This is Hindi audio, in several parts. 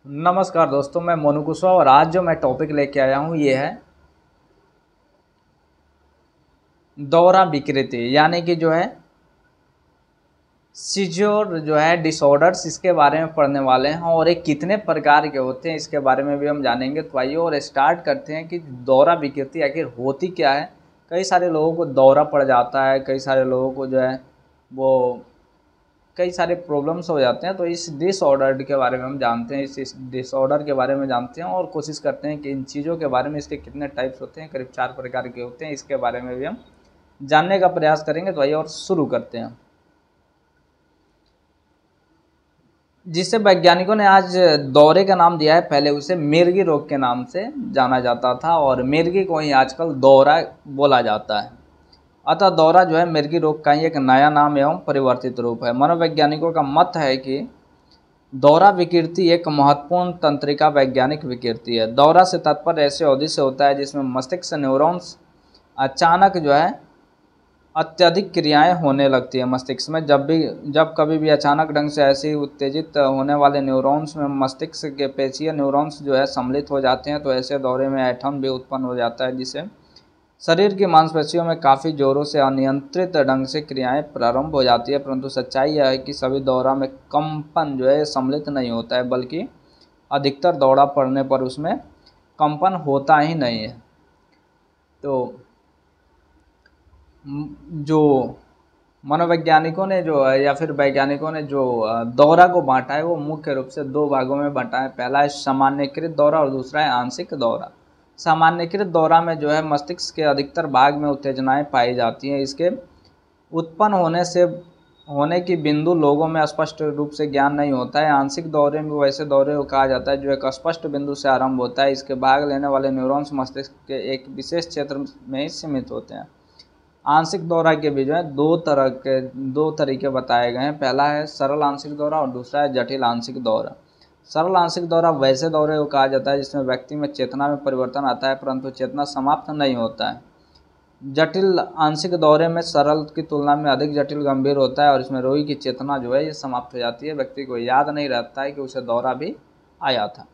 नमस्कार दोस्तों, मैं मोनू कुशवाहा और आज जो मैं टॉपिक लेके आया हूँ ये है दौरा विकृति, यानी कि जो है सीजर जो है डिसऑर्डर्स, इसके बारे में पढ़ने वाले हैं और ये कितने प्रकार के होते हैं इसके बारे में भी हम जानेंगे। तो आइए और स्टार्ट करते हैं कि दौरा विकृति आखिर होती क्या है। कई सारे लोगों को दौरा पड़ जाता है, कई सारे लोगों को जो है वो कई सारे प्रॉब्लम्स हो जाते हैं। तो इस डिसऑर्डर के बारे में हम जानते हैं, इस डिसऑर्डर के बारे में जानते हैं और कोशिश करते हैं कि इन चीज़ों के बारे में, इसके कितने टाइप्स होते हैं, करीब 4 प्रकार के होते हैं, इसके बारे में भी हम जानने का प्रयास करेंगे। तो आइए और शुरू करते हैं। जिसे वैज्ञानिकों ने आज दौरे का नाम दिया है, पहले उसे मिर्गी रोग के नाम से जाना जाता था और मिर्गी को ही आजकल दौरा बोला जाता है। अतः दौरा जो है मिर्गी रोग का ही एक नया नाम एवं परिवर्तित रूप है। मनोवैज्ञानिकों का मत है कि दौरा विकृति एक महत्वपूर्ण तंत्रिका वैज्ञानिक विकृति है। दौरा से तात्पर्य ऐसे अवधि से होता है जिसमें मस्तिष्क न्यूरॉन्स अचानक जो है अत्यधिक क्रियाएं होने लगती है मस्तिष्क में। जब कभी भी अचानक ढंग से ऐसी उत्तेजित होने वाले न्यूरॉन्स में मस्तिष्क के पेशीय न्यूरॉन्स जो है सम्मिलित हो जाते हैं, तो ऐसे दौरे में ऐंठन भी उत्पन्न हो जाता है, जिससे शरीर की मांसपेशियों में काफ़ी जोरों से अनियंत्रित ढंग से क्रियाएं प्रारंभ हो जाती है। परंतु सच्चाई यह है कि सभी दौरा में कंपन जो है सम्मिलित नहीं होता है, बल्कि अधिकतर दौरा पड़ने पर उसमें कंपन होता ही नहीं है। तो जो मनोवैज्ञानिकों ने जो है या फिर वैज्ञानिकों ने जो दौरा को बांटा है वो मुख्य रूप से दो भागों में बांटा है। पहला है सामान्यकृत दौरा और दूसरा है आंशिक दौरा। सामान्यकृत दौरा में जो है मस्तिष्क के अधिकतर भाग में उत्तेजनाएं पाई जाती हैं। इसके उत्पन्न होने की बिंदु लोगों में स्पष्ट रूप से ज्ञान नहीं होता है। आंशिक दौरे में वैसे दौरे को कहा जाता है जो एक स्पष्ट बिंदु से आरंभ होता है। इसके भाग लेने वाले न्यूरॉन्स मस्तिष्क के एक विशेष क्षेत्र में ही सीमित होते हैं। आंशिक दौरा के भी जो है दो तरीके बताए गए हैं। पहला है सरल आंशिक दौरा और दूसरा है जटिल आंशिक दौरा। सरल आंशिक दौरा वैसे दौरे को कहा जाता है जिसमें व्यक्ति में चेतना में परिवर्तन आता है परंतु चेतना समाप्त नहीं होता है। जटिल आंशिक दौरे में सरल की तुलना में अधिक जटिल गंभीर होता है और इसमें रोगी की चेतना जो है ये समाप्त हो जाती है। व्यक्ति को याद नहीं रहता है कि उसे दौरा भी आया था।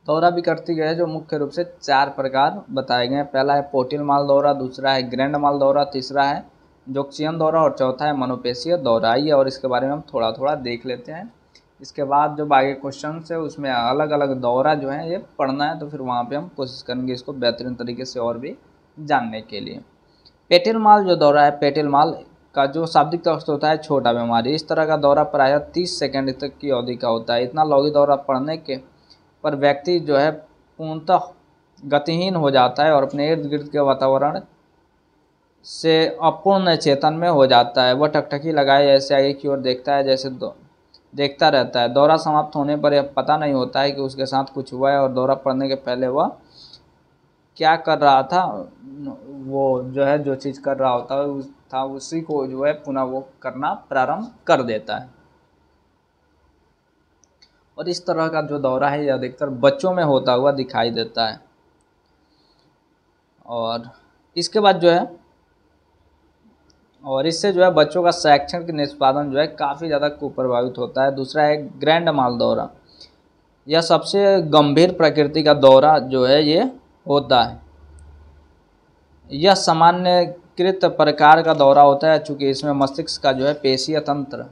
दौरा विकृति के जो मुख्य रूप से 4 प्रकार बताए गए हैं। पहला है पोटिल माल दौरा, दूसरा है ग्रैंड माल दौरा, तीसरा है जोक्सियन दौरा और चौथा है मनोपेशीय दौरा। आइए और इसके बारे में हम थोड़ा थोड़ा देख लेते हैं। इसके बाद जो बाकी क्वेश्चन है उसमें अलग अलग दौरा जो है ये पढ़ना है, तो फिर वहाँ पे हम कोशिश करेंगे इसको बेहतरीन तरीके से और भी जानने के लिए। पेटिल माल जो दौरा है, पेटिल माल का जो शाब्दिक अर्थ होता है छोटा बीमारी। इस तरह का दौरा प्रायः 30 सेकंड तक की अवधि का होता है। इतना लौगी दौरा पड़ने के पर व्यक्ति जो है पूर्णतः गतिहीन हो जाता है और अपने इर्द गिर्द के वातावरण से अपूर्ण चेतन में हो जाता है। वह टकटकी लगाए ऐसे आगे की ओर देखता है जैसे देखता रहता है। दौरा समाप्त होने पर यह पता नहीं होता है कि उसके साथ कुछ हुआ है और दौरा पड़ने के पहले वह क्या कर रहा था। वो जो है जो चीज़ कर रहा था उसी को जो है पुनः वो करना प्रारंभ कर देता है। और इस तरह का जो दौरा है यह अधिकतर बच्चों में होता हुआ दिखाई देता है। और इसके बाद जो है और इससे जो है बच्चों का शैक्षणिक निष्पादन जो है काफ़ी ज़्यादा कुप्रभावित होता है। दूसरा है ग्रैंड माल दौरा। यह सबसे गंभीर प्रकृति का दौरा जो है ये होता है। यह सामान्यकृत प्रकार का दौरा होता है। चूँकि इसमें मस्तिष्क का जो है पेशीय तंत्र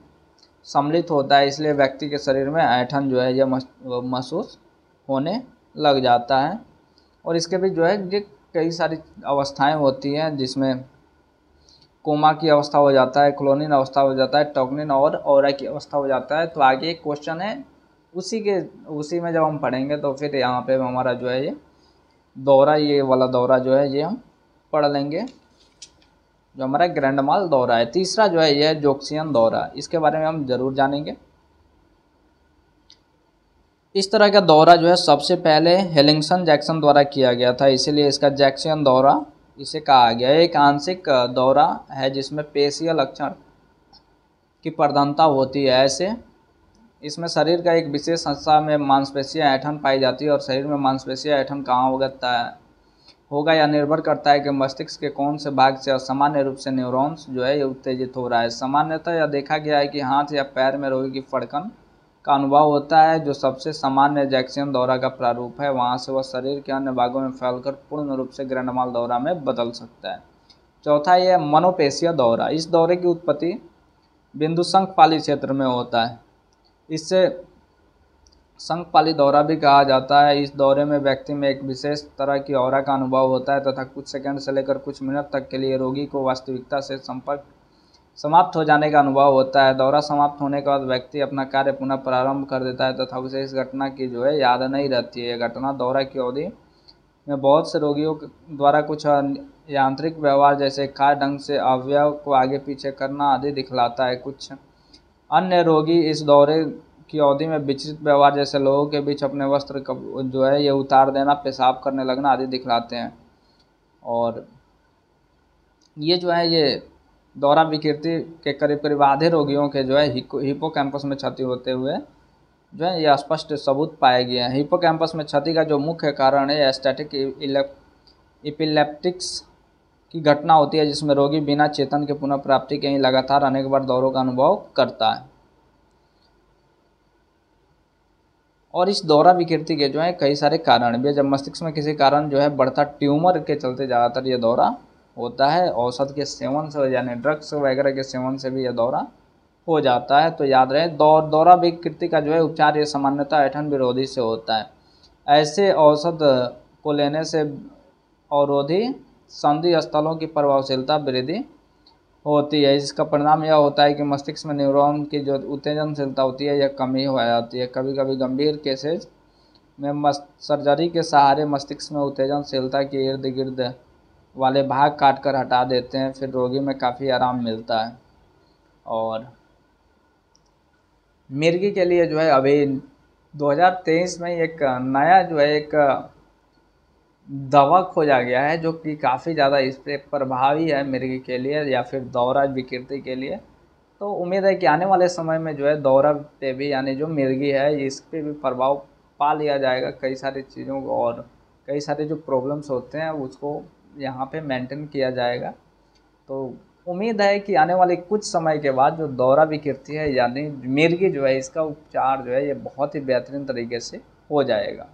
सम्मिलित होता है, इसलिए व्यक्ति के शरीर में ऐंठन जो है यह महसूस होने लग जाता है। और इसके भी जो है ये कई सारी अवस्थाएं होती हैं, जिसमें कोमा की अवस्था हो जाता है, क्लोनिन अवस्था हो जाता है, टॉक्निन और ऑरा की अवस्था हो जाता है। तो आगे एक क्वेश्चन है उसी में जब हम पढ़ेंगे तो फिर यहाँ पे हमारा जो है ये दौरा, ये वाला दौरा जो है ये हम पढ़ लेंगे जो हमारा ग्रैंड माल दौरा है। तीसरा जो है यह जोक्सियन दौरा, इसके बारे में हम जरूर जानेंगे। इस तरह का दौरा जो है सबसे पहले हेलिंगसन जैक्सन द्वारा किया गया था, इसीलिए इसका जैक्सियन दौरा इसे कहा गया है। एक आंशिक दौरा है जिसमें पेशीय लक्षण की प्रधानता होती है। ऐसे इसमें शरीर का एक विशेष हिस्सा में मांसपेशियां ऐंठन पाई जाती है और शरीर में मांसपेशियां ऐंठन कहाँ होगा या निर्भर करता है कि मस्तिष्क के कौन से भाग से असामान्य रूप से न्यूरॉन्स जो है ये उत्तेजित हो रहा है। सामान्यतः यह देखा गया है कि हाथ या पैर में रोगी की फड़कन का अनुभव होता है, जो सबसे सामान्य जैक्सन दौरा का प्रारूप है। वहाँ से वह शरीर के अन्य भागों में फैलकर पूर्ण रूप से ग्रैंड दौरा में बदल सकता है। चौथा ये मनोपेशीय दौरा। इस दौरे की उत्पत्ति बिंदु संकपाली क्षेत्र में होता है। इससे संकपाली दौरा भी कहा जाता है। इस दौरे में व्यक्ति में एक विशेष तरह की ऑरा का अनुभव होता है तथा कुछ सेकंड से लेकर कुछ मिनट तक के लिए रोगी को वास्तविकता से संपर्क समाप्त हो जाने का अनुभव होता है। दौरा समाप्त होने के बाद व्यक्ति अपना कार्य पुनः प्रारंभ कर देता है तथा उसे इस घटना की याद नहीं रहती है। यह घटना दौरा की अवधि में बहुत से रोगियों द्वारा कुछ यांत्रिक व्यवहार जैसे खास ढंग से अवयव को आगे पीछे करना आदि दिखलाता है। कुछ अन्य रोगी इस दौरे की अवधि में विचित्र व्यवहार जैसे लोगों के बीच अपने वस्त्र ये उतार देना, पेशाब करने लगना आदि दिखलाते हैं। और ये दौरा विकृति के करीब करीब आधे रोगियों के हिप्पोकैम्पस में क्षति होते हुए ये स्पष्ट सबूत पाए गए हैं। हिप्पोकैम्पस में क्षति का जो मुख्य कारण है स्टैटिक इपिलेप्टिक्स की घटना होती है, जिसमें रोगी बिना चेतन के पुनः प्राप्ति के ही लगातार अनेक बार दौरों का अनुभव करता है। और इस दौरा विकृति के कई सारे कारण भी है। जब मस्तिष्क में किसी कारण बढ़ता ट्यूमर के चलते ज़्यादातर ये दौरा होता है। औषध के सेवन से यानी ड्रग्स वगैरह के सेवन से भी यह दौरा हो जाता है। तो याद रहे दौरा विकृति का उपचार ये सामान्यतः ऐंठन विरोधी से होता है। ऐसे औषध को लेने से अवरोधी संधि स्थलों की प्रभावशीलता वृद्धि होती है। इसका परिणाम यह होता है कि मस्तिष्क में न्यूरॉन की जो उत्तेजनशीलता होती है यह कमी हो जाती है। कभी कभी गंभीर केसेज में सर्जरी के सहारे मस्तिष्क में उत्तेजनशीलता के इर्द गिर्द वाले भाग काट कर हटा देते हैं, फिर रोगी में काफ़ी आराम मिलता है। और मिर्गी के लिए अभी 2023 में एक नया एक दवा खोजा गया है जो कि काफ़ी ज़्यादा इस पर प्रभावी है मिर्गी के लिए या फिर दौरा विकृति के लिए। तो उम्मीद है कि आने वाले समय में दौरा पे भी यानी जो मिर्गी है इस पर भी प्रभाव पा लिया जाएगा कई सारी चीज़ों को, और कई सारे जो प्रॉब्लम्स होते हैं उसको यहाँ पे मेंटेन किया जाएगा। तो उम्मीद है कि आने वाले कुछ समय के बाद जो दौरा विकृति है यानी मिर्गी इसका उपचार ये बहुत ही बेहतरीन तरीके से हो जाएगा।